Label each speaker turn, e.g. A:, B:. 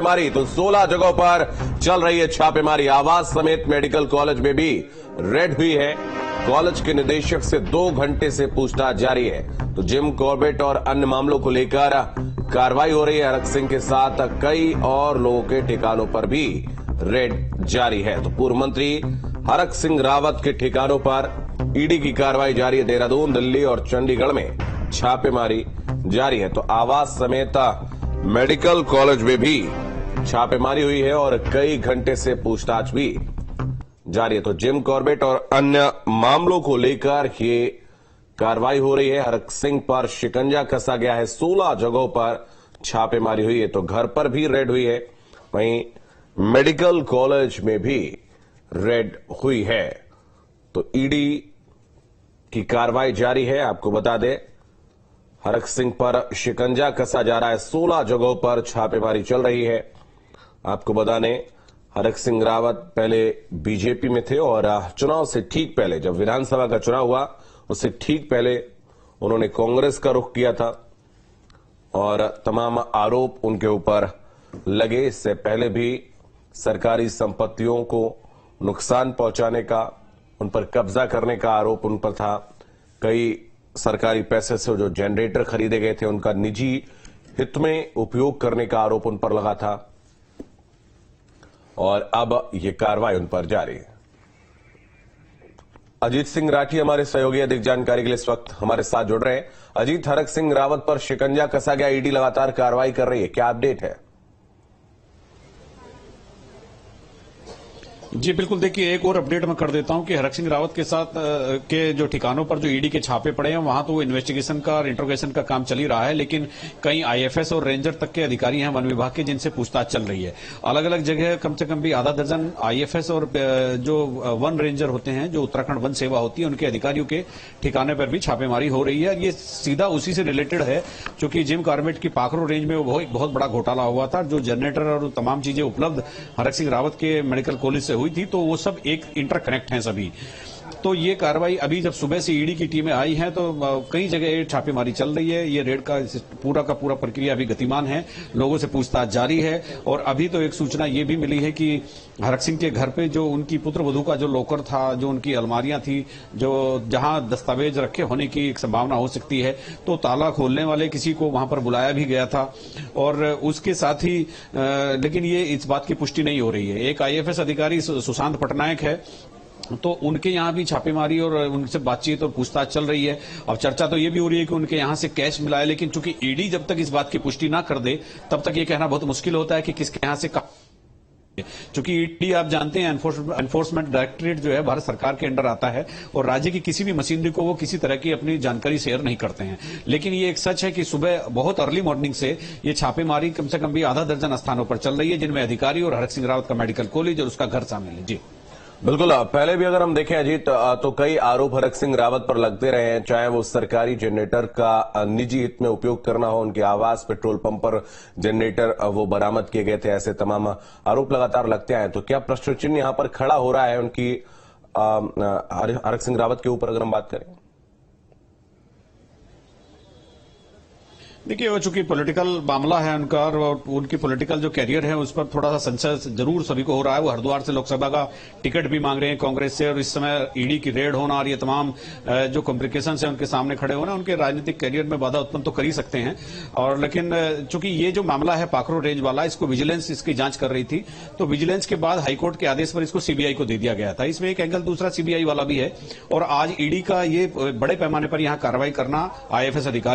A: छापेमारी तो 16 जगहों पर चल रही है छापेमारी। आवास समेत मेडिकल कॉलेज में भी रेड हुई है। कॉलेज के निदेशक से 2 घंटे से पूछताछ जारी है। तो जिम कॉर्बेट और अन्य मामलों को लेकर कार्रवाई हो रही है। हरक सिंह के साथ कई और लोगों के ठिकानों पर भी रेड जारी है। तो पूर्व मंत्री हरक सिंह रावत के ठिकानों पर ईडी की कार्रवाई जारी है। देहरादून, दिल्ली और चंडीगढ़ में छापेमारी जारी है। तो आवास समेत मेडिकल कॉलेज में भी छापेमारी हुई है और कई घंटे से पूछताछ भी जारी है। तो जिम कॉर्बेट और अन्य मामलों को लेकर ये कार्रवाई हो रही है। हरक सिंह पर शिकंजा कसा गया है। 16 जगहों पर छापेमारी हुई है। तो घर पर भी रेड हुई है, वहीं मेडिकल कॉलेज में भी रेड हुई है। तो ईडी की कार्रवाई जारी है। आपको बता दें, हरक सिंह पर शिकंजा कसा जा रहा है। 16 जगहों पर छापेमारी चल रही है। आपको बता दें, हरक सिंह रावत पहले बीजेपी में थे और चुनाव से ठीक पहले, जब विधानसभा का चुनाव हुआ उससे ठीक पहले उन्होंने कांग्रेस का रुख किया था और तमाम आरोप उनके ऊपर लगे। इससे पहले भी सरकारी संपत्तियों को नुकसान पहुंचाने का, उन पर कब्जा करने का आरोप उन पर था। कई सरकारी पैसे से जो जनरेटर खरीदे गए थे उनका निजी हित में उपयोग करने का आरोप उन पर लगा था और अब यह कार्रवाई उन पर जारी है। अजीत सिंह राठी हमारे सहयोगी अधिक जानकारी के लिए इस वक्त हमारे साथ जुड़ रहे हैं। अजीत, हरक सिंह रावत पर शिकंजा कसा गया, ईडी लगातार कार्रवाई कर रही है, क्या अपडेट है?
B: जी बिल्कुल, देखिए एक और अपडेट मैं कर देता हूं कि हरक सिंह रावत के साथ के जो ठिकानों पर जो ईडी के छापे पड़े हैं वहां तो इन्वेस्टिगेशन का और इंट्रोगेशन का काम चल ही रहा है, लेकिन कई आईएफएस और रेंजर तक के अधिकारी हैं वन विभाग के जिनसे पूछताछ चल रही है। अलग अलग जगह कम से कम भी आधा दर्जन आईएफएस और जो वन रेंजर होते हैं, जो उत्तराखंड वन सेवा होती है, उनके अधिकारियों के ठिकाने पर भी छापेमारी हो रही है। ये सीधा उसी से रिलेटेड है क्योंकि जिम कॉर्बेट की पाखरो रेंज में वो एक बहुत बड़ा घोटाला हुआ था। जो जनरेटर और तमाम चीजें उपलब्ध हरक सिंह रावत के मेडिकल कॉलेज से हुई थी, तो वो सब एक इंटरकनेक्ट हैं सभी। तो ये कार्रवाई अभी जब सुबह से ईडी की टीमें आई हैं तो कई जगह छापेमारी चल रही है। ये रेड का पूरा प्रक्रिया अभी गतिमान है, लोगों से पूछताछ जारी है। और अभी तो एक सूचना ये भी मिली है कि हरक सिंह के घर पे जो उनकी पुत्र वधू का जो लॉकर था, जो उनकी अलमारियां थी, जो जहां दस्तावेज रखे होने की एक संभावना हो सकती है, तो ताला खोलने वाले किसी को वहां पर बुलाया भी गया था। और उसके साथ ही लेकिन ये इस बात की पुष्टि नहीं हो रही है। एक आईएफएस अधिकारी सुशांत पटनायक है, तो उनके यहां भी छापेमारी और उनसे बातचीत और पूछताछ चल रही है। अब चर्चा तो ये भी हो रही है कि उनके यहां से कैश मिला है, लेकिन चूंकि ईडी जब तक इस बात की पुष्टि ना कर दे तब तक ये कहना बहुत मुश्किल होता है कि किसके यहां से चूंकि ईडी आप जानते हैं एनफोर्समेंट डायरेक्टरेट जो है भारत सरकार के अंडर आता है और राज्य की किसी भी मशीनरी को वो किसी तरह की अपनी जानकारी शेयर नहीं करते हैं। लेकिन ये एक सच है कि सुबह बहुत अर्ली मॉर्निंग से ये छापेमारी कम से कम भी आधा दर्जन स्थानों पर चल रही है, जिनमें अधिकारी और हरक सिंह रावत का मेडिकल कॉलेज और उसका घर शामिल है। जी
A: बिल्कुल, पहले भी अगर हम देखें अजीत, तो कई आरोप हरक सिंह रावत पर लगते रहे हैं, चाहे वो सरकारी जनरेटर का निजी हित में उपयोग करना हो, उनके आवास पेट्रोल पंप पर जनरेटर वो बरामद किए गए थे, ऐसे तमाम आरोप लगातार लगते आए। तो क्या प्रश्न चिन्ह यहां पर खड़ा हो रहा है उनकी हरक सिंह रावत के ऊपर, अगर हम बात करें?
B: देखिए, वो चूंकि पॉलिटिकल मामला है उनका और उनकी पॉलिटिकल जो कैरियर है उस पर थोड़ा सा संशय जरूर सभी को हो रहा है। वो हरिद्वार से लोकसभा का टिकट भी मांग रहे हैं कांग्रेस से, और इस समय ईडी की रेड होना और ये तमाम जो कॉम्प्लिकेशन है उनके सामने खड़े होना उनके राजनीतिक कैरियर में बाधा उत्पन्न तो कर ही सकते हैं। और लेकिन चूंकि ये जो मामला है पाखरो रेंज वाला, इसको विजिलेंस इसकी जांच कर रही थी, तो विजिलेंस के बाद हाईकोर्ट के आदेश पर इसको सीबीआई को दे दिया गया था। इसमें एक एंगल दूसरा सीबीआई वाला भी है और आज ईडी का ये बड़े पैमाने पर यहां कार्रवाई करना आईएफएस अधिकारी